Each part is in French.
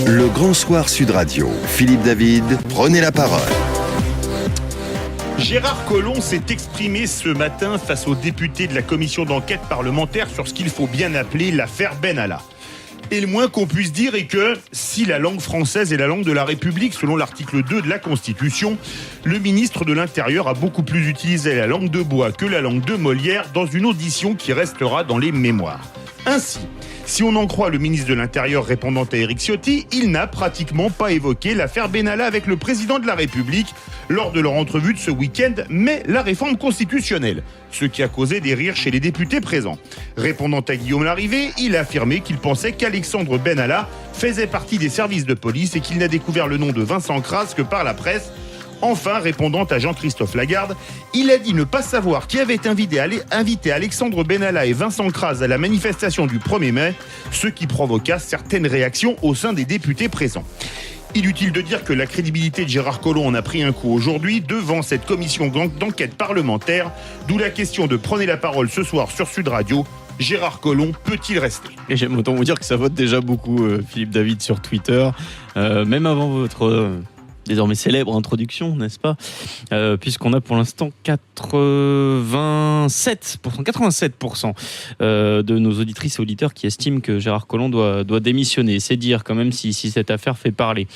Le Grand Soir Sud Radio. Philippe David, prenez la parole. Gérard Collomb s'est exprimé ce matin face aux députés de la commission d'enquête parlementaire sur ce qu'il faut bien appeler l'affaire Benalla. Et le moins qu'on puisse dire est que si la langue française est la langue de la République, selon l'article 2 de la Constitution, le ministre de l'Intérieur a beaucoup plus utilisé la langue de bois que la langue de Molière dans une audition qui restera dans les mémoires. Ainsi, si on en croit le ministre de l'Intérieur répondant à Éric Ciotti, il n'a pratiquement pas évoqué l'affaire Benalla avec le président de la République lors de leur entrevue de ce week-end, mais la réforme constitutionnelle, ce qui a causé des rires chez les députés présents. Répondant à Guillaume Larrivé, il a affirmé qu'il pensait qu'Alexandre Benalla faisait partie des services de police et qu'il n'a découvert le nom de Vincent Kras que par la presse. Enfin, répondant à Jean-Christophe Lagarde, il a dit ne pas savoir qui avait invité Alexandre Benalla et Vincent Kras à la manifestation du 1er mai, ce qui provoqua certaines réactions au sein des députés présents. Inutile de dire que la crédibilité de Gérard Collomb en a pris un coup aujourd'hui devant cette commission d'enquête parlementaire, d'où la question de prenez la parole ce soir sur Sud Radio. Gérard Collomb peut-il rester ? Et j'aime autant vous dire que ça vote déjà beaucoup, Philippe David, sur Twitter, même avant votre désormais célèbre introduction, n'est-ce pas ? Puisqu'on a pour l'instant 87% de nos auditrices et auditeurs qui estiment que Gérard Collomb doit démissionner. C'est dire quand même si cette affaire fait parler.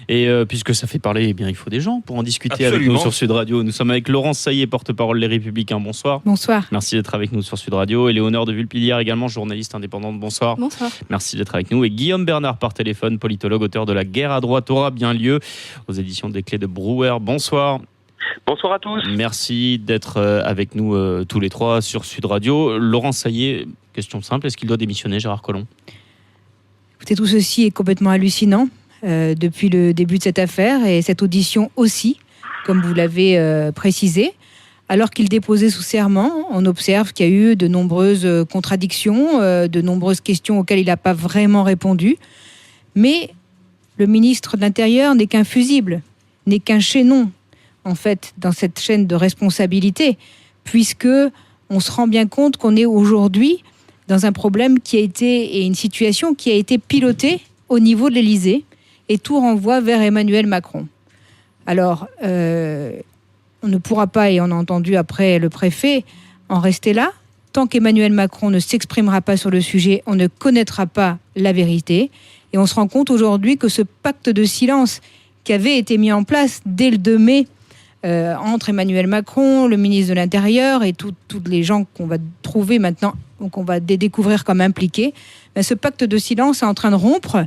Et puisque ça fait parler, eh bien, il faut des gens pour en discuter. Absolument. Avec nous sur Sud Radio. Nous sommes avec Laurence Saillet, porte-parole Les Républicains. Bonsoir. Bonsoir. Merci d'être avec nous sur Sud Radio. Éléonore de Vulpilière, également journaliste indépendante. Bonsoir. Bonsoir. Merci d'être avec nous. Et Guillaume Bernard par téléphone, politologue, auteur de La guerre à droite aura bien lieu aux éditions des Clés de Brouwer. Bonsoir. Bonsoir à tous. Merci d'être avec nous tous les trois sur Sud Radio. Laurence Saillet, question simple, est-ce qu'il doit démissionner, Gérard Collomb ? Écoutez, tout ceci est complètement hallucinant depuis le début de cette affaire et cette audition aussi, comme vous l'avez précisé. Alors qu'il déposait sous serment, on observe qu'il y a eu de nombreuses contradictions, de nombreuses questions auxquelles il n'a pas vraiment répondu. Mais le ministre de l'Intérieur n'est qu'un fusible, n'est qu'un chaînon, en fait, dans cette chaîne de responsabilité, puisque on se rend bien compte qu'on est aujourd'hui dans un problème et une situation qui a été pilotée au niveau de l'Élysée, et tout renvoie vers Emmanuel Macron. Alors, on ne pourra pas, et on a entendu après le préfet, en rester là. Tant qu'Emmanuel Macron ne s'exprimera pas sur le sujet, on ne connaîtra pas la vérité. Et on se rend compte aujourd'hui que ce pacte de silence qui avait été mis en place dès le 2 mai entre Emmanuel Macron, le ministre de l'Intérieur et tous les gens qu'on va trouver maintenant, qu'on va découvrir comme impliqués, ce pacte de silence est en train de rompre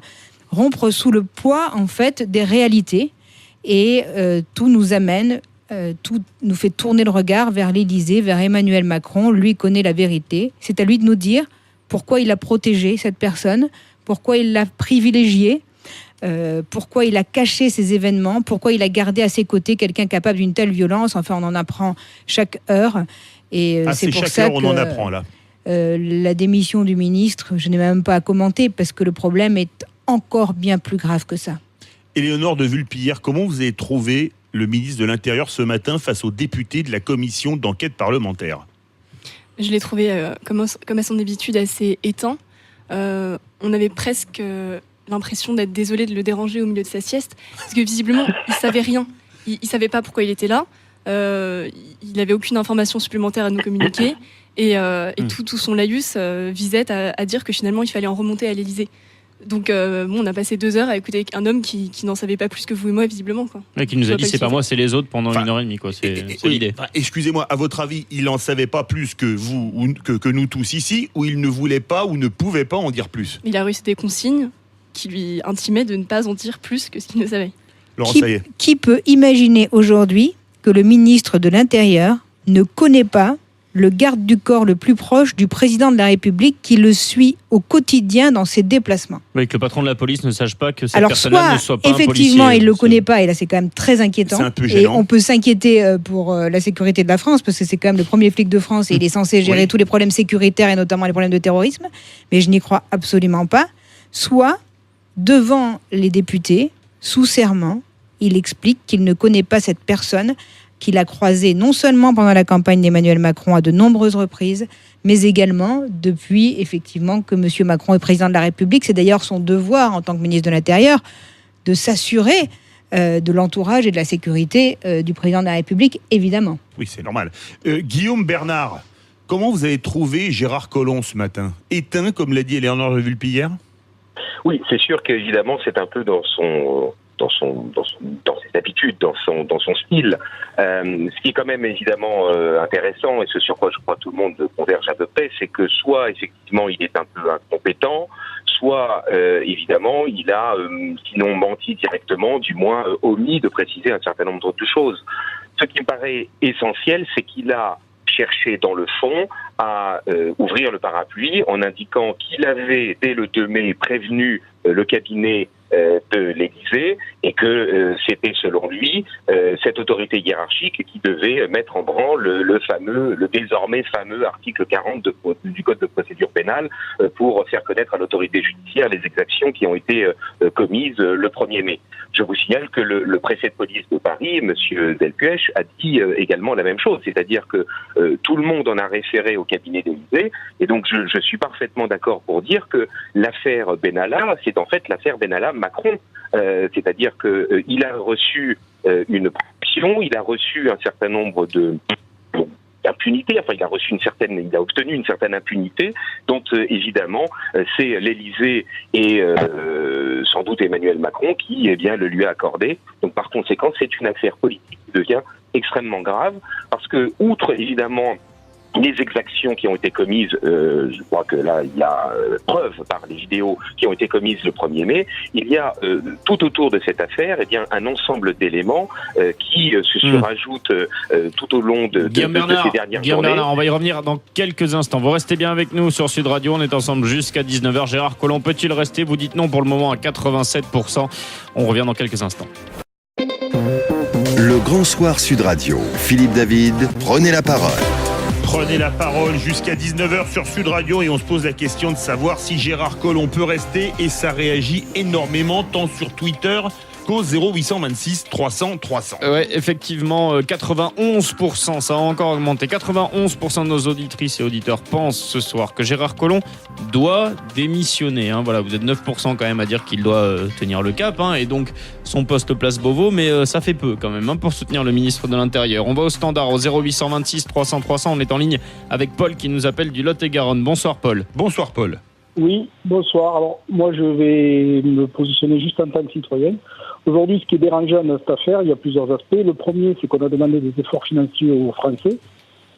sous le poids en fait des réalités. Et tout nous amène, tout nous fait tourner le regard vers l'Élysée, vers Emmanuel Macron. Lui connaît la vérité. C'est à lui de nous dire pourquoi il a protégé cette personne, pourquoi il l'a privilégié, pourquoi il a caché ces événements, pourquoi il a gardé à ses côtés quelqu'un capable d'une telle violence. Enfin, on en apprend chaque heure. Et c'est pour ça que on en apprend là. La démission du ministre, je n'ai même pas à commenter parce que le problème est encore bien plus grave que ça. Éléonore de Vulpilière, comment vous avez trouvé le ministre de l'Intérieur ce matin face aux députés de la commission d'enquête parlementaire ? Je l'ai trouvé, comme à son habitude, assez éteint. On avait presque l'impression d'être désolé de le déranger au milieu de sa sieste, parce que visiblement, il savait rien. Il savait pas pourquoi il était là. Il avait aucune information supplémentaire à nous communiquer. Et tout son laïus visait à dire que finalement, il fallait en remonter à l'Élysée. Donc, on a passé 2 heures à écouter un homme qui n'en savait pas plus que vous et moi, visiblement. Quoi. Et qui nous a dit c'est pas moi, c'est les autres pendant 1h30. Quoi. C'est l'idée. Excusez-moi, à votre avis, il n'en savait pas plus que vous, ou que nous tous ici, ou il ne voulait pas ou ne pouvait pas en dire plus ? Il a reçu des consignes qui lui intimaient de ne pas en dire plus que ce qu'il ne savait. Qui peut imaginer aujourd'hui que le ministre de l'Intérieur ne connaît pas le garde du corps le plus proche du président de la République qui le suit au quotidien dans ses déplacements. Oui, que le patron de la police ne sache pas que cette personne-là ne soit pas un policier. Effectivement, il ne le connaît pas, et là c'est quand même très inquiétant. C'est un peu gênant. Et on peut s'inquiéter pour la sécurité de la France, parce que c'est quand même le premier flic de France et il est censé gérer tous les problèmes sécuritaires et notamment les problèmes de terrorisme. Mais je n'y crois absolument pas. Soit, devant les députés, sous serment, il explique qu'il ne connaît pas cette personne qu'il a croisé non seulement pendant la campagne d'Emmanuel Macron à de nombreuses reprises, mais également depuis effectivement que M. Macron est président de la République. C'est d'ailleurs son devoir en tant que ministre de l'Intérieur de s'assurer de l'entourage et de la sécurité du président de la République, évidemment. Oui, c'est normal. Guillaume Bernard, comment vous avez trouvé Gérard Collomb ce matin? Éteint, comme l'a dit Éléonore de Vulpillère? Oui, c'est sûr qu'évidemment, c'est un peu dans ses habitudes, dans son style. Ce qui est quand même évidemment intéressant, et ce sur quoi je crois tout le monde converge à peu près, c'est que soit effectivement il est un peu incompétent, soit évidemment il a, sinon menti directement, du moins omis de préciser un certain nombre de choses. Ce qui me paraît essentiel, c'est qu'il a cherché dans le fond à ouvrir le parapluie en indiquant qu'il avait, dès le 2 mai, prévenu le cabinet de l'Élysée et que c'était selon lui cette autorité hiérarchique qui devait mettre en branle le désormais fameux article 40 du Code de procédure pénale pour faire connaître à l'autorité judiciaire les exactions qui ont été commises le 1er mai. Je vous signale que le préfet de police de Paris, M. Delpuech, a dit également la même chose, c'est-à-dire que tout le monde en a référé au cabinet d'Élysée, et donc je suis parfaitement d'accord pour dire que l'affaire Benalla, c'est en fait l'affaire Benalla-Macron, c'est-à-dire que il a reçu une pression, il a reçu un certain nombre d'impunité, enfin il a obtenu une certaine impunité dont évidemment c'est l'Élysée et sans doute Emmanuel Macron qui le lui a accordé. Donc par conséquent c'est une affaire politique qui devient extrêmement grave parce que outre évidemment les exactions qui ont été commises, je crois que là il y a preuve par les vidéos qui ont été commises le 1er mai, il y a tout autour de cette affaire un ensemble d'éléments qui se surajoutent tout au long de ces dernières journées. Bernard, on va y revenir dans quelques instants. Vous restez bien avec nous sur Sud Radio, on est ensemble jusqu'à 19h. Gérard Collomb peut-il rester? Vous dites non pour le moment à 87%. On revient dans quelques instants. Le Grand Soir Sud Radio. Philippe David, prenez la parole. Prenez la parole jusqu'à 19h sur Sud Radio et on se pose la question de savoir si Gérard Collomb peut rester et ça réagit énormément tant sur Twitter qu'au 0826 300 300. Ouais, effectivement, 91%, ça a encore augmenté. 91% de nos auditrices et auditeurs pensent ce soir que Gérard Collomb doit démissionner. Voilà, vous êtes 9% quand même à dire qu'il doit tenir le cap et donc son poste place Beauvau, mais ça fait peu quand même pour soutenir le ministre de l'Intérieur. On va au standard au 0826 300 300. On est en ligne avec Paul qui nous appelle du Lot-et-Garonne. Bonsoir Paul. Bonsoir Paul. Oui, bonsoir. Alors moi je vais me positionner juste en tant que citoyen. Aujourd'hui, ce qui est dérangeant dans cette affaire, il y a plusieurs aspects. Le premier, c'est qu'on a demandé des efforts financiers aux Français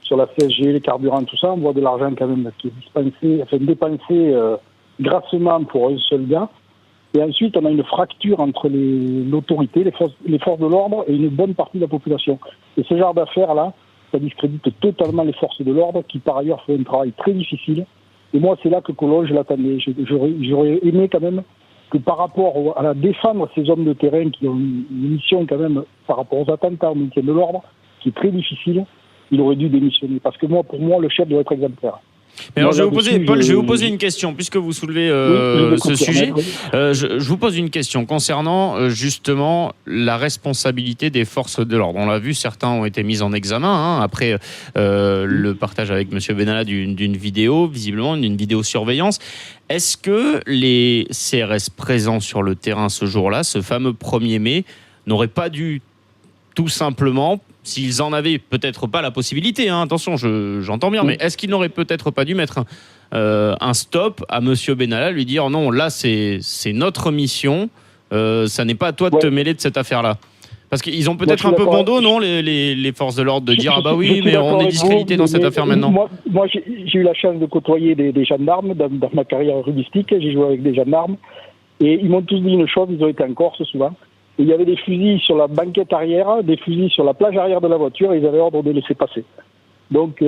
sur la CSG, les carburants, tout ça. On voit de l'argent quand même qui est dépensé grassement pour un seul gars. Et ensuite, on a une fracture entre l'autorité, les forces de l'ordre et une bonne partie de la population. Et ce genre d'affaires-là, ça discrédite totalement les forces de l'ordre qui, par ailleurs, font un travail très difficile. Et moi, c'est là que Collomb, je l'attendais. J'aurais aimé quand même que par rapport à la défendre ces hommes de terrain qui ont une mission quand même par rapport aux attentats au maintien de l'ordre, qui est très difficile, il aurait dû démissionner. Parce que pour moi, le chef doit être exemplaire. Mais alors, je vais vous poser une question, puisque vous soulevez ce sujet. Je vous pose une question concernant justement la responsabilité des forces de l'ordre. On l'a vu, certains ont été mis en examen après le partage avec M. Benalla d'une vidéo, visiblement d'une vidéosurveillance. Est-ce que les CRS présents sur le terrain ce jour-là, ce fameux 1er mai, n'auraient pas dû tout simplement, s'ils en avaient peut-être pas la possibilité, attention, j'entends bien, mais est-ce qu'ils n'auraient peut-être pas dû mettre un stop à Monsieur Benalla, lui dire non, là c'est notre mission, ça n'est pas à toi de te mêler de cette affaire-là? Parce qu'ils ont peut-être un peu bon dos, non, les forces de l'ordre, de dire ah bah oui, mais on est discrédité dans cette affaire maintenant. Moi j'ai eu la chance de côtoyer des gendarmes dans ma carrière rugbyistique, j'ai joué avec des gendarmes, et ils m'ont tous dit une chose, ils ont été en Corse souvent. Il y avait des fusils sur la banquette arrière, des fusils sur la plage arrière de la voiture, et ils avaient ordre de laisser passer. Donc,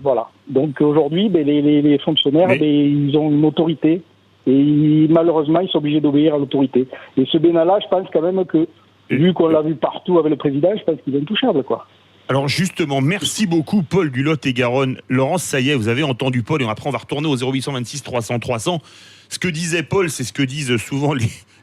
voilà. Donc aujourd'hui, les fonctionnaires, ils ont une autorité, et malheureusement, ils sont obligés d'obéir à l'autorité. Et ce Benalla, je pense quand même que, vu qu'on l'a vu partout avec le président, je pense qu'il est intouchable, quoi. Alors justement, merci beaucoup Paul du Lot-et-Garonne. Laurence, ça y est, vous avez entendu Paul, et après on va retourner au 0826 300 300. Ce que disait Paul, c'est ce que disent souvent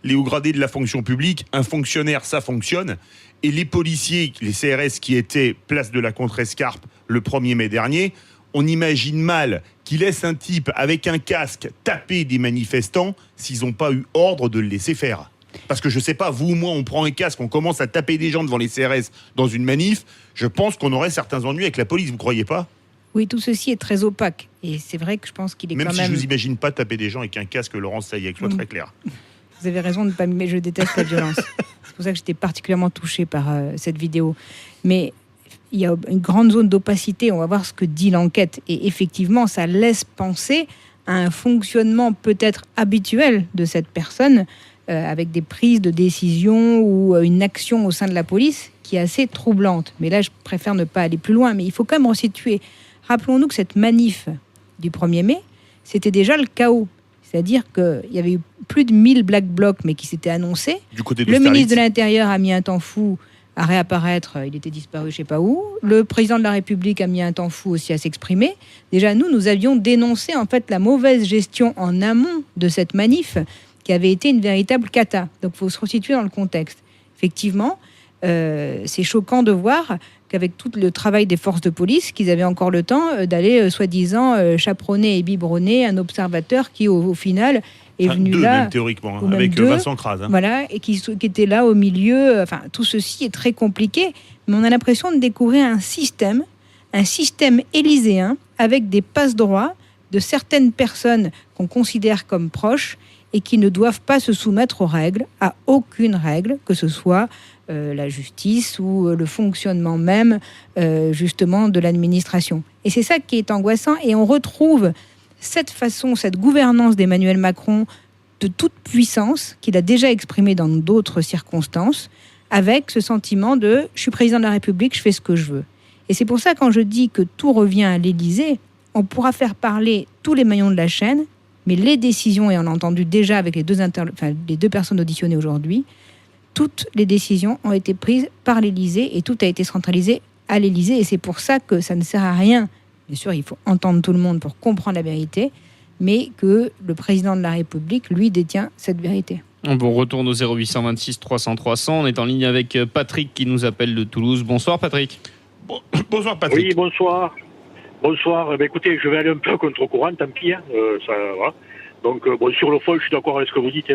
les hauts gradés de la fonction publique, un fonctionnaire, ça fonctionne. Et les policiers, les CRS qui étaient place de la Contrescarpe le 1er mai dernier, on imagine mal qu'ils laissent un type avec un casque taper des manifestants s'ils n'ont pas eu ordre de le laisser faire. Parce que je sais pas, vous ou moi, on prend un casque, on commence à taper des gens devant les CRS dans une manif, je pense qu'on aurait certains ennuis avec la police, vous croyez pas ? Oui, tout ceci est très opaque. Et c'est vrai que je pense qu'il est Même quand si même... je vous imagine pas taper des gens avec un casque, Laurence Saillet, que ce soit très clair. Vous avez raison de ne pas... Mais je déteste la violence. C'est pour ça que j'étais particulièrement touchée par cette vidéo. Mais il y a une grande zone d'opacité. On va voir ce que dit l'enquête. Et effectivement, ça laisse penser à un fonctionnement peut-être habituel de cette personne, avec des prises de décision ou une action au sein de la police qui est assez troublante. Mais là, je préfère ne pas aller plus loin. Mais il faut quand même resituer. Rappelons-nous que cette manif du 1er mai, c'était déjà le chaos. C'est-à-dire qu'il y avait eu plus de 1000 Black Blocs, mais qui s'étaient annoncés. Du côté Le ministre de l'Intérieur a mis un temps fou à réapparaître. Il était disparu, je ne sais pas où. Le président de la République a mis un temps fou aussi à s'exprimer. Déjà, nous avions dénoncé en fait la mauvaise gestion en amont de cette manif, qui avait été une véritable cata. Donc, il faut se resituer dans le contexte. Effectivement, c'est choquant de voir qu'avec tout le travail des forces de police, qu'ils avaient encore le temps d'aller, soi-disant, chaperonner et biberonner un observateur qui, au final, est venu deux, là... même théoriquement, ou même avec deux, Vincent Kras. Voilà, et qui était là au milieu. Enfin, tout ceci est très compliqué, mais on a l'impression de découvrir un système élyséen, avec des passe-droits de certaines personnes qu'on considère comme proches, et qui ne doivent pas se soumettre aux règles, à aucune règle, que ce soit la justice ou le fonctionnement même, justement, de l'administration. Et c'est ça qui est angoissant. Et on retrouve cette gouvernance d'Emmanuel Macron de toute puissance, qu'il a déjà exprimée dans d'autres circonstances, avec ce sentiment de « je suis président de la République, je fais ce que je veux ». Et c'est pour ça, quand je dis que tout revient à l'Élysée, on pourra faire parler tous les maillons de la chaîne, mais les décisions, et on a entendu déjà avec les deux personnes auditionnées aujourd'hui, toutes les décisions ont été prises par l'Élysée et tout a été centralisé à l'Élysée. Et c'est pour ça que ça ne sert à rien. Bien sûr, il faut entendre tout le monde pour comprendre la vérité, mais que le président de la République, lui, détient cette vérité. On retourne au 0826 300 300. On est en ligne avec Patrick qui nous appelle de Toulouse. Bonsoir Patrick. Bonsoir Patrick. Oui, bonsoir. Bonsoir. Écoutez, je vais aller un peu contre-courant, tant pis. Ça va. Donc, sur le fond, je suis d'accord avec ce que vous dites.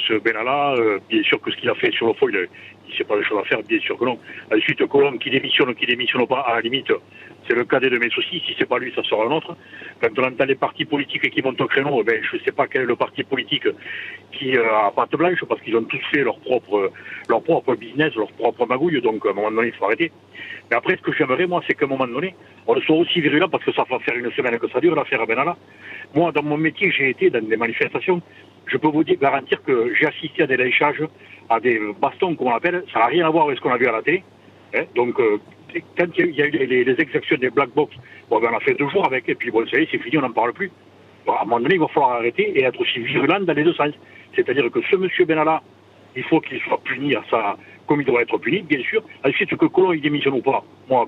Ce Benalla, bien sûr que ce qu'il a fait sur le fond, il ne sait pas les choses à faire, bien sûr que non. Ensuite, Colomb, qui démissionne pas, à la limite, c'est le cadet de mes soucis. Si c'est pas lui, ça sera un autre. Quand on entend les partis politiques qui montent au créneau, je ne sais pas quel est le parti politique qui a patte blanche, parce qu'ils ont tous fait leur propre business, leur propre magouille. Donc, à un moment donné, il faut arrêter. Mais après, ce que j'aimerais, moi, c'est qu'à un moment donné, on soit aussi virulent, parce que ça va faire une semaine que ça dure, l'affaire Benalla. Moi, dans mon métier, j'ai été dans des manifestations. Je peux vous garantir que j'ai assisté à des lynchages, à des bastons, comme on appelle. Ça n'a rien à voir avec ce qu'on a vu à la télé. Donc, quand il y a eu les exactions des Black Box, on en a fait 2 jours avec, et puis ça y est, c'est fini, on n'en parle plus. Bon, à un moment donné, il va falloir arrêter et être aussi virulent dans les deux sens. C'est-à-dire que ce monsieur Benalla, il faut qu'il soit puni comme il doit être puni, bien sûr. Ensuite, que Colomb il démissionne ou pas, moi,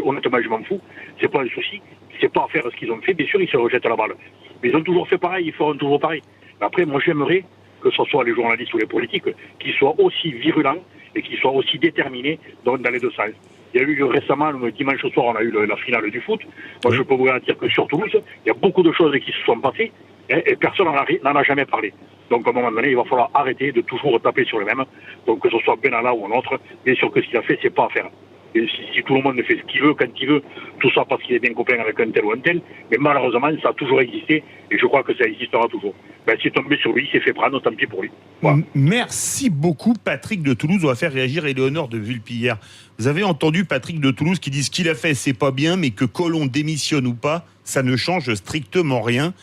honnêtement, je m'en fous. C'est pas un souci. C'est pas à faire ce qu'ils ont fait. Bien sûr, ils se rejettent la balle. Mais ils ont toujours fait pareil, ils feront toujours pareil. Mais après, moi, j'aimerais que ce soit les journalistes ou les politiques qui soient aussi virulents et qui soient aussi déterminés dans les deux sens. Il y a eu récemment, le dimanche soir, on a eu la finale du foot. Moi, je peux vous garantir que sur Toulouse, il y a beaucoup de choses qui se sont passées et personne n'en a jamais parlé. Donc, à un moment donné, il va falloir arrêter de toujours taper sur les mêmes. Donc, que ce soit Benalla ou un autre, bien sûr que ce qu'il a fait, c'est pas à faire. Et si tout le monde fait ce qu'il veut, quand il veut, tout ça parce qu'il est bien copain avec un tel ou un tel, mais malheureusement, ça a toujours existé, et je crois que ça existera toujours. C'est tombé sur lui, il s'est fait prendre, tant pis pour lui. Voilà. Merci beaucoup, Patrick de Toulouse. On va faire réagir Éléonore de Vulpillère. Vous avez entendu Patrick de Toulouse qui dit ce qu'il a fait, c'est pas bien, mais que Colomb démissionne ou pas, ça ne change strictement rien.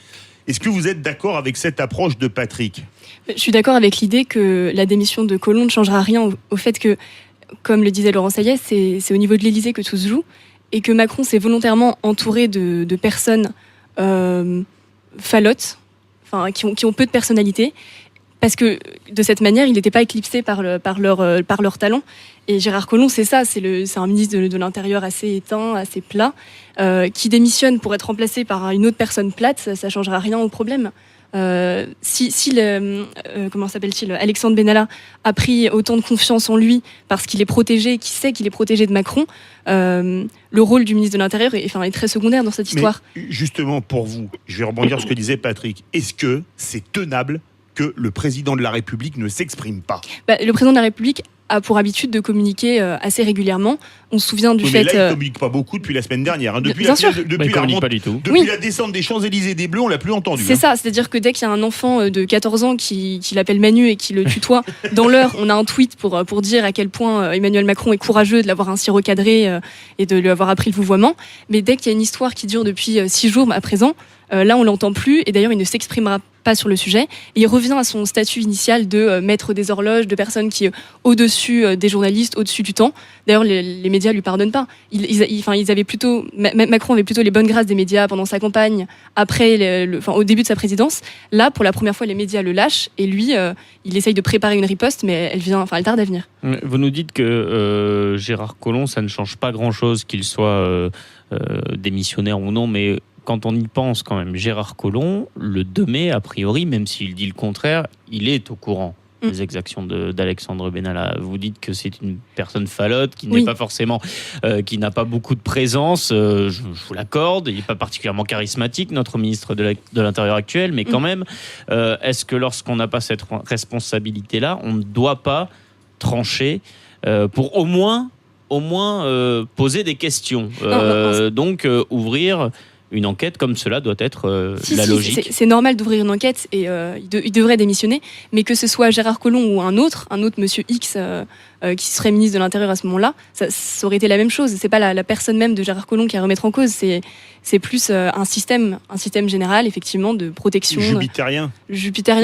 Est-ce que vous êtes d'accord avec cette approche de Patrick ? Je suis d'accord avec l'idée que la démission de Colomb ne changera rien au fait que, comme le disait Laurent Saillet, c'est au niveau de l'Élysée que tout se joue, et que Macron s'est volontairement entouré de personnes falottes, qui ont peu de personnalité, parce que de cette manière, il n'était pas éclipsé par leur talent. Et Gérard Collomb, c'est ça, c'est un ministre de l'Intérieur assez éteint, assez plat, qui démissionne pour être remplacé par une autre personne plate, ça ne changera rien au problème. Comment s'appelle-t-il, Alexandre Benalla a pris autant de confiance en lui parce qu'il est protégé, qu'il sait qu'il est protégé de Macron, le rôle du ministre de l'Intérieur est très secondaire dans cette histoire. Mais justement, pour vous, je vais rebondir sur ce que disait Patrick. Est-ce que c'est tenable que le président de la République ne s'exprime pas ? Le président de la République a pour habitude de communiquer assez régulièrement. On se souvient du fait... Mais là, il ne communique pas beaucoup depuis la semaine dernière. Depuis la descente des Champs-Élysées des Bleus, on ne l'a plus entendu. C'est ça, c'est-à-dire que dès qu'il y a un enfant de 14 ans qui l'appelle Manu et qui le tutoie, dans l'heure, on a un tweet pour dire à quel point Emmanuel Macron est courageux de l'avoir ainsi recadré et de lui avoir appris le vouvoiement. Mais dès qu'il y a une histoire qui dure depuis 6 jours à présent, là, on l'entend plus, et d'ailleurs, il ne s'exprimera pas sur le sujet. Et il revient à son statut initial de maître des horloges, de personne qui est au-dessus des journalistes, au-dessus du temps. D'ailleurs, les médias lui pardonnent pas. Macron avait plutôt les bonnes grâces des médias pendant sa campagne, au début de sa présidence. Là, pour la première fois, les médias le lâchent, et lui, il essaye de préparer une riposte, mais elle tarde à venir. Vous nous dites que Gérard Collomb, ça ne change pas grand-chose qu'il soit démissionnaire ou non, mais quand on y pense quand même, Gérard Collomb, le 2 mai, a priori, même s'il dit le contraire, il est au courant des exactions d'Alexandre Benalla. Vous dites que c'est une personne falote, qui n'est pas forcément, qui n'a pas beaucoup de présence, je vous l'accorde, il n'est pas particulièrement charismatique, notre ministre de l'Intérieur actuel, mais quand même, est-ce que lorsqu'on n'a pas cette responsabilité-là, on ne doit pas trancher pour au moins poser des questions, donc ouvrir une enquête comme cela doit être la logique. C'est normal d'ouvrir une enquête et il devrait démissionner, mais que ce soit Gérard Collomb ou un autre monsieur X qui serait ministre de l'Intérieur à ce moment-là, ça aurait été la même chose. C'est pas la personne même de Gérard Collomb qui est à remettre en cause, c'est plus un système général, effectivement, de protection. Jupitérien,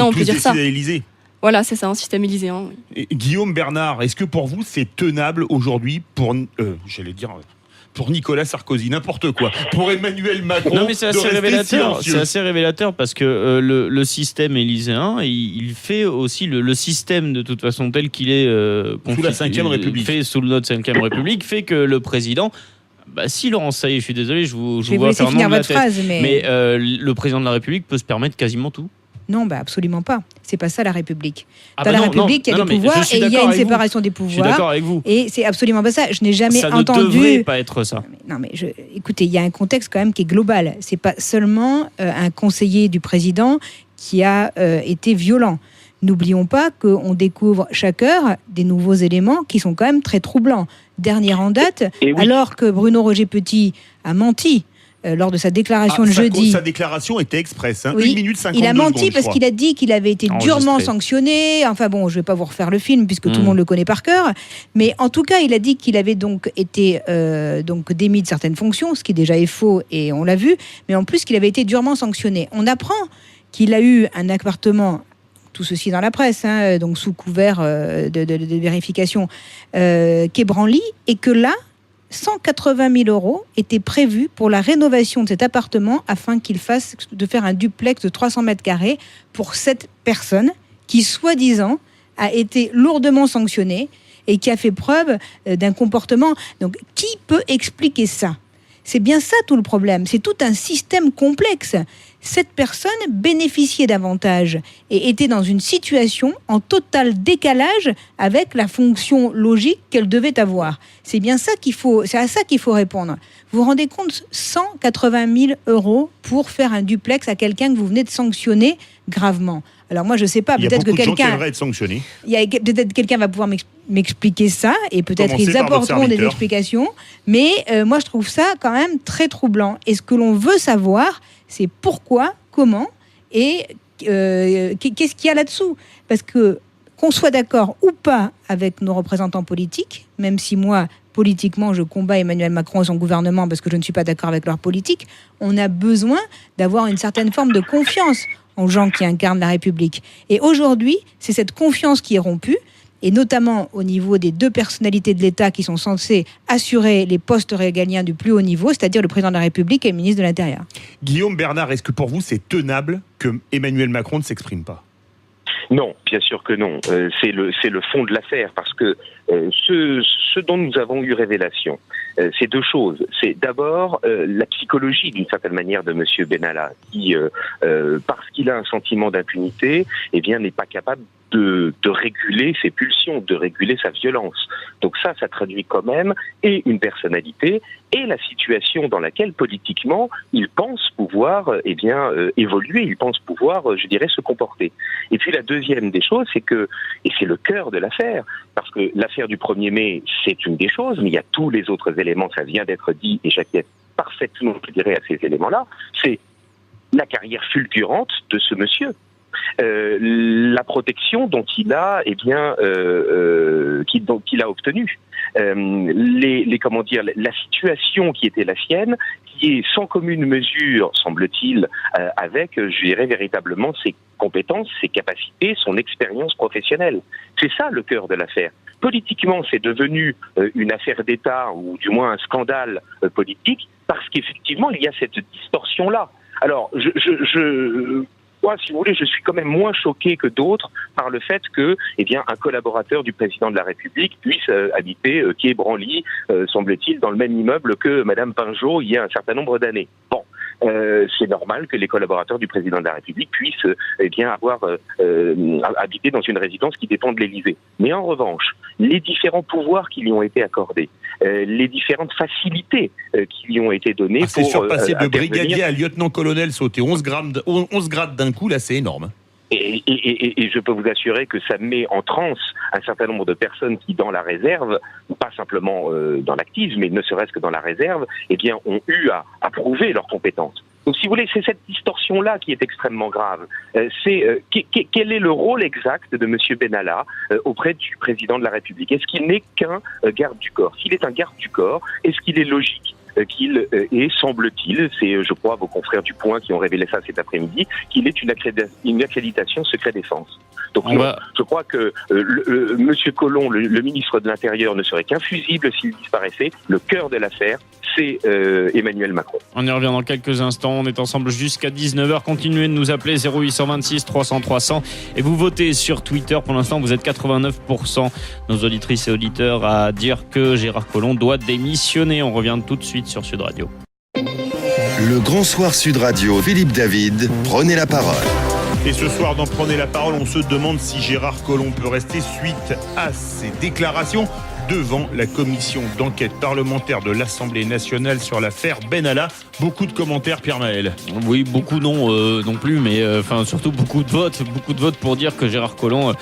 on peut dire ça. Élysée. Voilà, c'est ça, un système élyséen. Oui. Guillaume Bernard, est-ce que pour vous c'est tenable aujourd'hui pour Nicolas Sarkozy, n'importe quoi, pour Emmanuel Macron? Non, mais c'est assez révélateur. C'est assez révélateur parce que le système élyséen, il fait aussi le système de toute façon tel qu'il est sous la Ve République. Fait sous notre Ve République, fait que le président. Si Laurent, ça y est, je suis désolé, je vous vois laisser faire finir de la votre tête. phrase, mais le président de la République peut se permettre quasiment tout. Non, absolument pas. C'est pas ça la République. Dans la République, il y a des pouvoirs et il y a une séparation des pouvoirs. Je suis d'accord avec vous. Et c'est absolument pas ça. Je n'ai jamais entendu. Ça ne devrait pas être ça. Écoutez, il y a un contexte quand même qui est global. C'est pas seulement un conseiller du président qui a été violent. N'oublions pas qu'on découvre chaque heure des nouveaux éléments qui sont quand même très troublants. Dernière en date, alors que Bruno Roger Petit a menti lors de sa déclaration de jeudi. Sa déclaration était express, 1 minute 52 Il a menti secondes, parce qu'il a dit qu'il avait été durement sanctionné. Enfin bon, je ne vais pas vous refaire le film puisque tout le monde le connaît par cœur. Mais en tout cas, il a dit qu'il avait donc été démis de certaines fonctions, ce qui déjà est faux et on l'a vu. Mais en plus qu'il avait été durement sanctionné. On apprend qu'il a eu un appartement, tout ceci dans la presse, donc sous couvert de vérification, qu'est Branly, et que là, 180 000 € étaient prévus pour la rénovation de cet appartement afin qu'il fasse un duplex de 300 mètres carrés pour cette personne qui, soi-disant, a été lourdement sanctionnée et qui a fait preuve d'un comportement. Donc, qui peut expliquer ça ? C'est bien ça tout le problème. C'est tout un système complexe. Cette personne bénéficiait d'avantages et était dans une situation en total décalage avec la fonction logique qu'elle devait avoir. C'est bien ça c'est à ça qu'il faut répondre. Vous vous rendez compte, 180 000 € pour faire un duplex à quelqu'un que vous venez de sanctionner gravement. Alors moi je sais pas, peut-être que quelqu'un être sanctionné. Peut-être quelqu'un va pouvoir m'expliquer ça et peut-être ils apporteront des explications. Mais moi je trouve ça quand même très troublant. Et ce que l'on veut savoir, c'est pourquoi, comment et qu'est-ce qu'il y a là-dessous. Parce que qu'on soit d'accord ou pas avec nos représentants politiques, même si moi politiquement je combats Emmanuel Macron et son gouvernement parce que je ne suis pas d'accord avec leur politique, on a besoin d'avoir une certaine forme de confiance aux gens qui incarnent la République. Et aujourd'hui, c'est cette confiance qui est rompue, et notamment au niveau des 2 personnalités de l'État qui sont censées assurer les postes régaliens du plus haut niveau, c'est-à-dire le président de la République et le ministre de l'Intérieur. Guillaume Bernard, est-ce que pour vous c'est tenable que Emmanuel Macron ne s'exprime pas ? Non, bien sûr que non. C'est le fond de l'affaire, parce que ce dont nous avons eu révélation, c'est deux choses. C'est d'abord la psychologie, d'une certaine manière, de Monsieur Benalla, qui, parce qu'il a un sentiment d'impunité, eh bien, n'est pas capable de réguler ses pulsions, de réguler sa violence. Donc ça traduit quand même et une personnalité et la situation dans laquelle politiquement il pense pouvoir évoluer, il pense pouvoir, je dirais, se comporter. Et puis la deuxième des choses, c'est que, et c'est le cœur de l'affaire, parce que l'affaire du 1er mai, c'est une des choses, mais il y a tous les autres éléments, ça vient d'être dit, et j'acquiesce parfaitement, je dirais, à ces éléments-là, c'est la carrière fulgurante de ce monsieur. La protection dont il a, qu'il a obtenue, la situation qui était la sienne, qui est sans commune mesure, semble-t-il, avec, je dirais, véritablement ses compétences, ses capacités, son expérience professionnelle. C'est ça le cœur de l'affaire. Politiquement, c'est devenu une affaire d'État, ou du moins un scandale politique, parce qu'effectivement, il y a cette distorsion-là. Alors, moi, si vous voulez, je suis quand même moins choqué que d'autres par le fait que, un collaborateur du président de la République puisse habiter quai Branly, semble-t-il, dans le même immeuble que Madame Pinjot il y a un certain nombre d'années. Bon. C'est normal que les collaborateurs du président de la République puissent avoir habité dans une résidence qui dépend de l'Élysée. Mais en revanche, les différents pouvoirs qui lui ont été accordés, les différentes facilités qui lui ont été données c'est sûr, passer de brigadier à lieutenant-colonel, sauter 11 grades d'un coup, là c'est énorme. Et je peux vous assurer que ça met en transe un certain nombre de personnes qui, dans la réserve, pas simplement dans l'active, mais ne serait-ce que dans la réserve, ont eu à prouver leurs compétences. Donc, si vous voulez, c'est cette distorsion-là qui est extrêmement grave. Quel est le rôle exact de M. Benalla auprès du président de la République ? Est-ce qu'il n'est qu'un garde du corps ? S'il est un garde du corps, est-ce qu'il est logique qu'il est, semble-t-il, c'est je crois vos confrères du Point qui ont révélé ça cet après-midi, qu'il est une accréditation secret défense. Donc je crois que Monsieur Collomb, le ministre de l'Intérieur, ne serait qu'infusible s'il disparaissait. Le cœur de l'affaire, c'est Emmanuel Macron. On y revient dans quelques instants. On est ensemble jusqu'à 19h. Continuez de nous appeler 0826 300 300 et vous votez sur Twitter. Pour l'instant, vous êtes 89% nos auditrices et auditeurs à dire que Gérard Collomb doit démissionner. On revient tout de suite sur Sud Radio. Le Grand Soir Sud Radio, Philippe David, prenez la parole. Et ce soir, dans Prenez la parole, on se demande si Gérard Collomb peut rester suite à ses déclarations devant la commission d'enquête parlementaire de l'Assemblée nationale sur l'affaire Benalla. Beaucoup de commentaires, Pierre Maël. Oui, beaucoup non plus, mais surtout beaucoup de votes pour dire que Gérard Collomb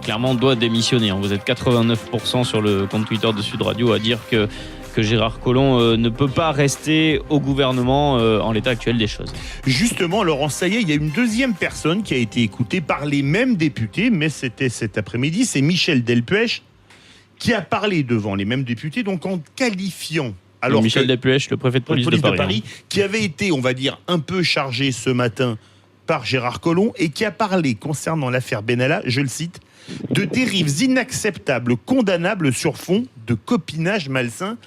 clairement doit démissionner. Vous êtes 89% sur le compte Twitter de Sud Radio à dire que Gérard Collomb ne peut pas rester au gouvernement en l'état actuel des choses. Justement, Laurent, ça y est, il y a une deuxième personne qui a été écoutée par les mêmes députés, mais c'était cet après-midi, c'est Michel Delpech qui a parlé devant les mêmes députés, donc en qualifiant... Alors Michel Delpech, le préfet de police de Paris, qui avait été, on va dire, un peu chargé ce matin par Gérard Collomb et qui a parlé concernant l'affaire Benalla, je le cite, de dérives inacceptables, condamnables sur fond de copinage malsain.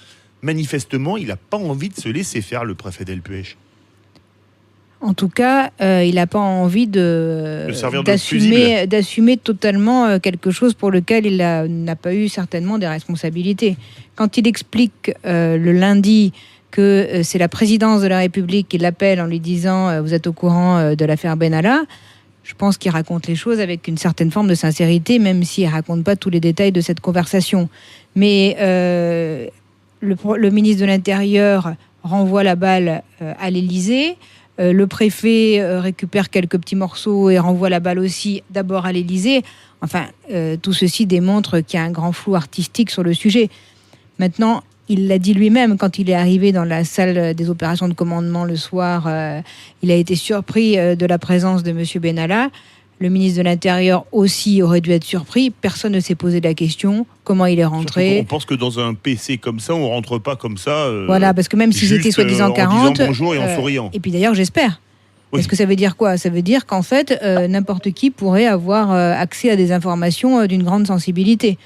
Manifestement, il n'a pas envie de se laisser faire, le préfet Delpech. En tout cas, il n'a pas envie d'assumer totalement quelque chose pour lequel il n'a pas eu certainement des responsabilités. Quand il explique le lundi que c'est la présidence de la République qui l'appelle en lui disant « Vous êtes au courant de l'affaire Benalla », je pense qu'il raconte les choses avec une certaine forme de sincérité, même s'il ne raconte pas tous les détails de cette conversation. Mais le ministre de l'Intérieur renvoie la balle à l'Élysée. Le préfet récupère quelques petits morceaux et renvoie la balle aussi d'abord à l'Élysée. Enfin, tout ceci démontre qu'il y a un grand flou artistique sur le sujet. Maintenant, il l'a dit lui-même quand il est arrivé dans la salle des opérations de commandement le soir. Il a été surpris de la présence de M. Benalla. Le ministre de l'Intérieur aussi aurait dû être surpris. Personne ne s'est posé la question. Comment il est rentré ? On pense que dans un PC comme ça, on ne rentre pas comme ça. Voilà, parce que même s'ils étaient soi-disant 40... en disant bonjour et en souriant. Et puis d'ailleurs, j'espère. Oui. Est-ce que ça veut dire quoi ? Ça veut dire qu'en fait, n'importe qui pourrait avoir accès à des informations d'une grande sensibilité.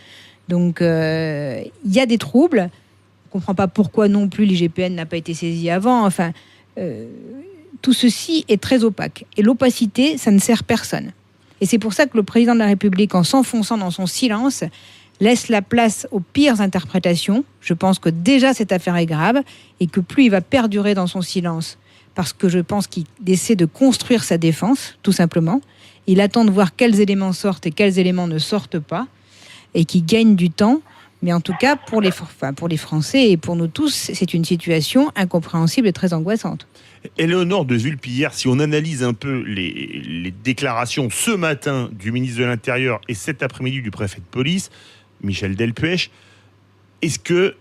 Donc, il y a des troubles. On ne comprend pas pourquoi non plus l'IGPN n'a pas été saisi avant. Enfin, tout ceci est très opaque. Et l'opacité, ça ne sert personne. Et c'est pour ça que le président de la République, en s'enfonçant dans son silence, laisse la place aux pires interprétations. Je pense que déjà cette affaire est grave et que plus il va perdurer dans son silence, parce que je pense qu'il essaie de construire sa défense, tout simplement. Il attend de voir quels éléments sortent et quels éléments ne sortent pas, et qu'il gagne du temps. Mais en tout cas, pour les Français et pour nous tous, c'est une situation incompréhensible et très angoissante. Éléonore de Vulpe, hier, si on analyse un peu les déclarations ce matin du ministre de l'Intérieur et cet après-midi du préfet de police, Michel Delpech, est-ce qu'il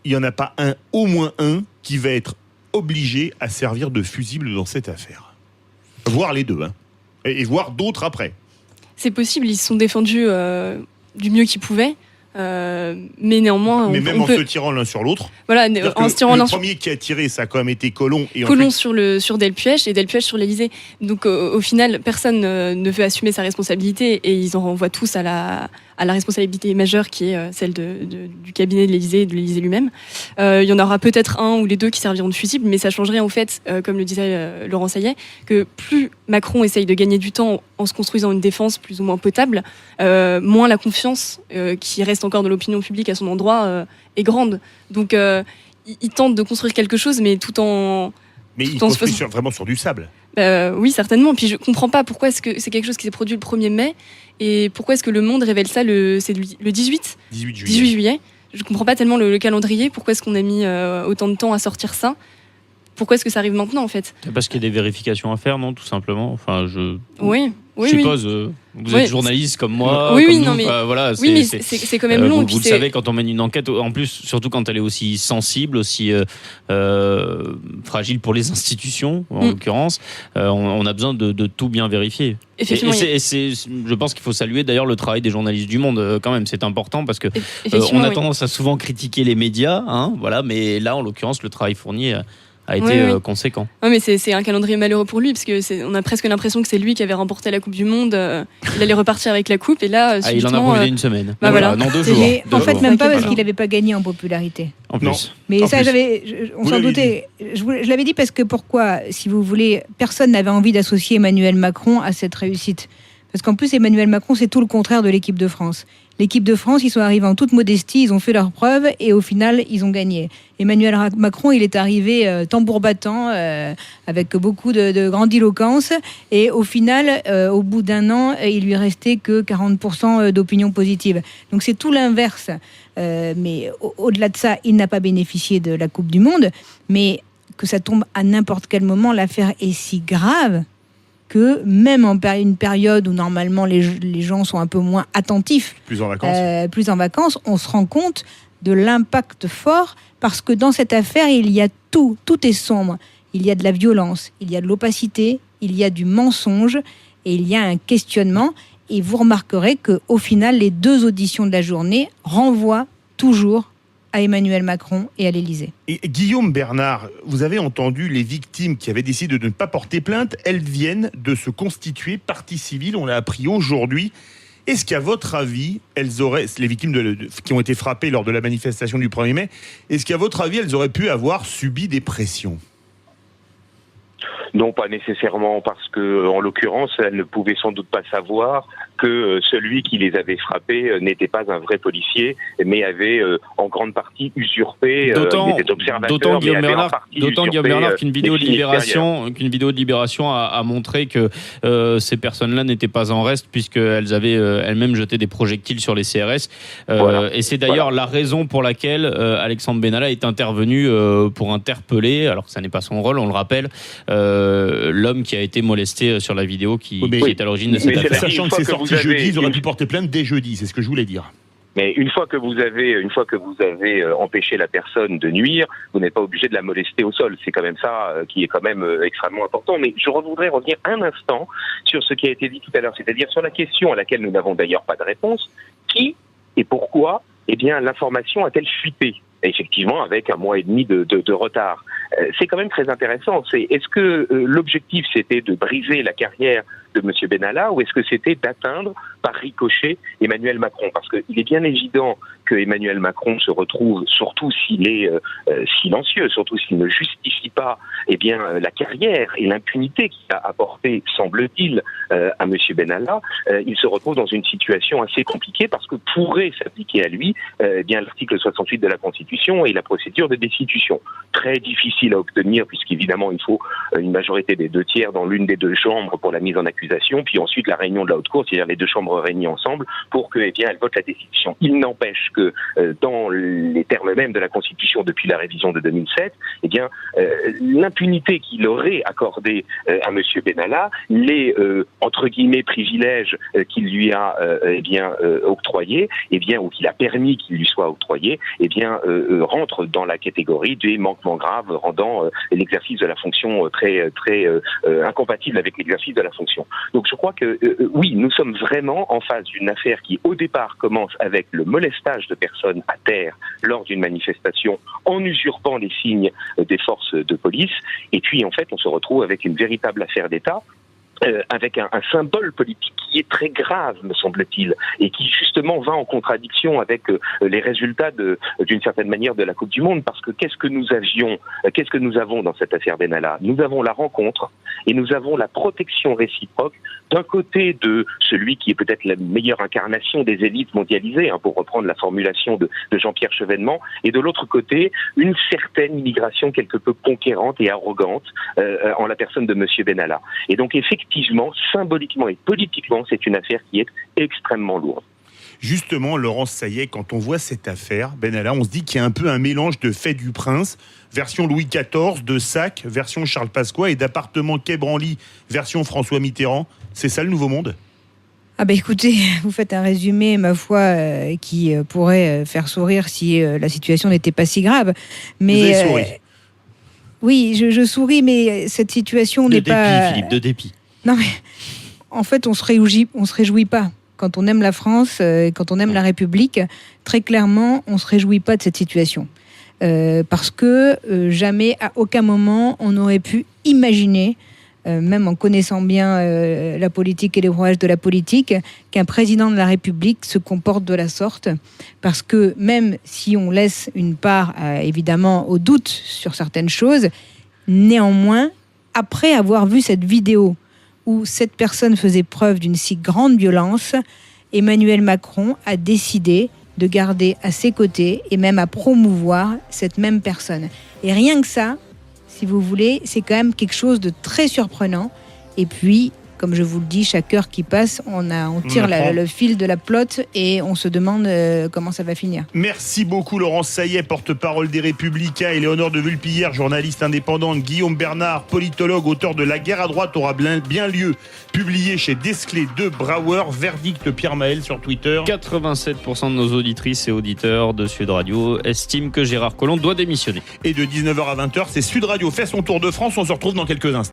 n'y en a pas au moins un, qui va être obligé à servir de fusible dans cette affaire? Voire les deux, hein. Et voir d'autres après. C'est possible, ils se sont défendus du mieux qu'ils pouvaient. Mais néanmoins, mais même en se tirant l'un sur l'autre. Voilà, en se tirant l'un sur... Le premier qui a tiré, ça a quand même été Collomb. Et Collomb sur Delpech et Delpech sur l'Élysée. Donc au final, personne ne veut assumer sa responsabilité et ils en renvoient tous à la responsabilité majeure qui est celle du cabinet de l'Élysée et de l'Élysée lui-même. Il y en aura peut-être un ou les deux qui serviront de fusible, mais ça changerait en fait, comme le disait Laurent Saillet, que plus Macron essaye de gagner du temps en se construisant une défense plus ou moins potable, moins la confiance qui reste encore de l'opinion publique à son endroit est grande. Donc il tente de construire quelque chose, mais tout en... Mais il construit vraiment sur du sable. Oui, certainement. Puis je comprends pas pourquoi est-ce que c'est quelque chose qui s'est produit le 1er mai et pourquoi est-ce que Le Monde révèle ça le 18 juillet. Je comprends pas tellement le calendrier. Pourquoi est-ce qu'on a mis autant de temps à sortir ça? Pourquoi est-ce que ça arrive maintenant en fait? Parce qu'il y a des vérifications à faire, non, tout simplement. Enfin, je suppose. Vous êtes journaliste comme moi. Oui, comme nous, non, mais voilà, c'est quand même long. Vous le savez, quand on mène une enquête, en plus, surtout quand elle est aussi sensible, aussi fragile pour les institutions, en l'occurrence, on a besoin de tout bien vérifier. Effectivement, je pense qu'il faut saluer d'ailleurs le travail des journalistes du Monde quand même, c'est important parce que on a tendance à souvent critiquer les médias, hein, voilà, mais là en l'occurrence le travail fourni a été conséquent. Oui, mais c'est un calendrier malheureux pour lui parce que on a presque l'impression que c'est lui qui avait remporté la Coupe du Monde. Il allait repartir avec la coupe et là, il en a brûlé une semaine. Voilà. Non, 2 jours. Mais en fait, même pas parce qu'il n'avait pas gagné en popularité. En plus. Mais ça, on s'en doutait. Je l'avais dit parce que pourquoi, si vous voulez, personne n'avait envie d'associer Emmanuel Macron à cette réussite. Parce qu'en plus, Emmanuel Macron, c'est tout le contraire de l'équipe de France. L'équipe de France, ils sont arrivés en toute modestie, ils ont fait leurs preuves et au final, ils ont gagné. Emmanuel Macron, il est arrivé tambour battant, avec beaucoup de grandiloquence. Et au final, au bout d'un an, il lui restait que 40% d'opinion positive. Donc c'est tout l'inverse. Mais au-delà de ça, il n'a pas bénéficié de la Coupe du Monde. Mais que ça tombe à n'importe quel moment, l'affaire est si grave que même en une période où normalement les gens sont un peu moins attentifs, plus en vacances, on se rend compte de l'impact fort parce que dans cette affaire, il y a tout est sombre. Il y a de la violence, il y a de l'opacité, il y a du mensonge et il y a un questionnement. Et vous remarquerez qu'au final, les 2 auditions de la journée renvoient toujours à Emmanuel Macron et à l'Élysée. Et Guillaume Bernard, vous avez entendu les victimes qui avaient décidé de ne pas porter plainte, elles viennent de se constituer partie civile, on l'a appris aujourd'hui. Est-ce qu'à votre avis, les victimes qui ont été frappées lors de la manifestation du 1er mai, est-ce qu'à votre avis, elles auraient pu avoir subi des pressions ? Non, pas nécessairement, parce que, en l'occurrence, elles ne pouvaient sans doute pas savoir que celui qui les avait frappés n'était pas un vrai policier, mais avait en grande partie usurpé. D'autant, Guillaume Bernard, qu'une vidéo de Libération a montré que ces personnes-là n'étaient pas en reste, puisqu'elles avaient elles-mêmes jeté des projectiles sur les CRS. Et c'est d'ailleurs la raison pour laquelle Alexandre Benalla est intervenu pour interpeller, alors que ça n'est pas son rôle, on le rappelle, l'homme qui a été molesté sur la vidéo qui est à l'origine de cette affaire. Sachant que c'est sorti jeudi, ils auraient pu porter plainte dès jeudi, c'est ce que je voulais dire. Mais une fois que vous avez empêché la personne de nuire, vous n'êtes pas obligé de la molester au sol. C'est quand même ça qui est quand même extrêmement important. Mais je voudrais revenir un instant sur ce qui a été dit tout à l'heure, c'est-à-dire sur la question à laquelle nous n'avons d'ailleurs pas de réponse. Qui et pourquoi, l'information a-t-elle fuité ? Effectivement, avec 1 mois et demi de retard. C'est quand même très intéressant. Est-ce que l'objectif, c'était de briser la carrière de M. Benalla ou est-ce que c'était d'atteindre par ricochet Emmanuel Macron? Parce qu'il est bien évident que Emmanuel Macron se retrouve, surtout s'il est silencieux, surtout s'il ne justifie pas la carrière et l'impunité qu'il a apporté, semble-t-il, à M. Benalla, il se retrouve dans une situation assez compliquée parce que pourrait s'appliquer à lui l'article 68 de la Constitution et la procédure de destitution. Très difficile à obtenir puisqu'évidemment il faut une majorité des 2/3 dans l'une des deux chambres pour la mise en accusation, puis ensuite la réunion de la haute cour, c'est-à-dire les deux chambres réunies ensemble pour que elle vote la destitution. Il n'empêche que dans les termes mêmes de la Constitution depuis la révision de 2007, l'impunité qu'il aurait accordée à M. Benalla, les entre guillemets privilèges qu'il lui a octroyés, ou qu'il a permis qu'il lui soit octroyé, rentre dans la catégorie des manquements graves rendant l'exercice de la fonction très incompatible avec l'exercice de la fonction. Donc je crois que oui, nous sommes vraiment en face d'une affaire qui au départ commence avec le molestage de personnes à terre lors d'une manifestation en usurpant les signes des forces de police, et puis en fait on se retrouve avec une véritable affaire d'État avec un symbole politique qui est très grave, me semble-t-il, et qui justement va en contradiction avec les résultats d'une certaine manière de la Coupe du Monde, parce que qu'est-ce que nous avons dans cette affaire Benalla? Nous avons la rencontre et nous avons la protection réciproque d'un côté de celui qui est peut-être la meilleure incarnation des élites mondialisées, pour reprendre la formulation de Jean-Pierre Chevènement, et de l'autre côté, une certaine immigration quelque peu conquérante et arrogante en la personne de M. Benalla. Et donc effectivement, symboliquement et politiquement, c'est une affaire qui est extrêmement lourde. Justement, Laurence Saillet, quand on voit cette affaire, Benalla, on se dit qu'il y a un peu un mélange de Fait du Prince, version Louis XIV, de Sac, version Charles Pasqua, et d'appartement Quai Branly, version François Mitterrand. C'est ça le nouveau monde ? Ah écoutez, vous faites un résumé, ma foi, qui pourrait faire sourire si la situation n'était pas si grave. Mais, vous avez souri. Oui, je souris, mais cette situation n'est pas... Philippe, de dépit. Non mais, en fait, on se réjouit pas. Quand on aime la France, quand on aime la République, très clairement, on ne se réjouit pas de cette situation. Parce que jamais, à aucun moment, on n'aurait pu imaginer, même en connaissant bien la politique et les rouages de la politique, qu'un président de la République se comporte de la sorte. Parce que même si on laisse une part, évidemment, au doute sur certaines choses, néanmoins, après avoir vu cette vidéo où cette personne faisait preuve d'une si grande violence, Emmanuel Macron a décidé de garder à ses côtés et même à promouvoir cette même personne. Et rien que ça, si vous voulez, c'est quand même quelque chose de très surprenant. Et puis, comme je vous le dis, chaque heure qui passe, on tire le fil de la pelote et on se demande comment ça va finir. Merci beaucoup Laurence Saillet, porte-parole des Républicains, Éléonore de Vulpillère, journaliste indépendante, Guillaume Bernard, politologue, auteur de La guerre à droite aura bien lieu, publié chez Desclés de Brouwer, verdict Pierre Maël sur Twitter. 87% de nos auditrices et auditeurs de Sud Radio estiment que Gérard Collomb doit démissionner. Et de 19h à 20h, c'est Sud Radio fait son tour de France, on se retrouve dans quelques instants.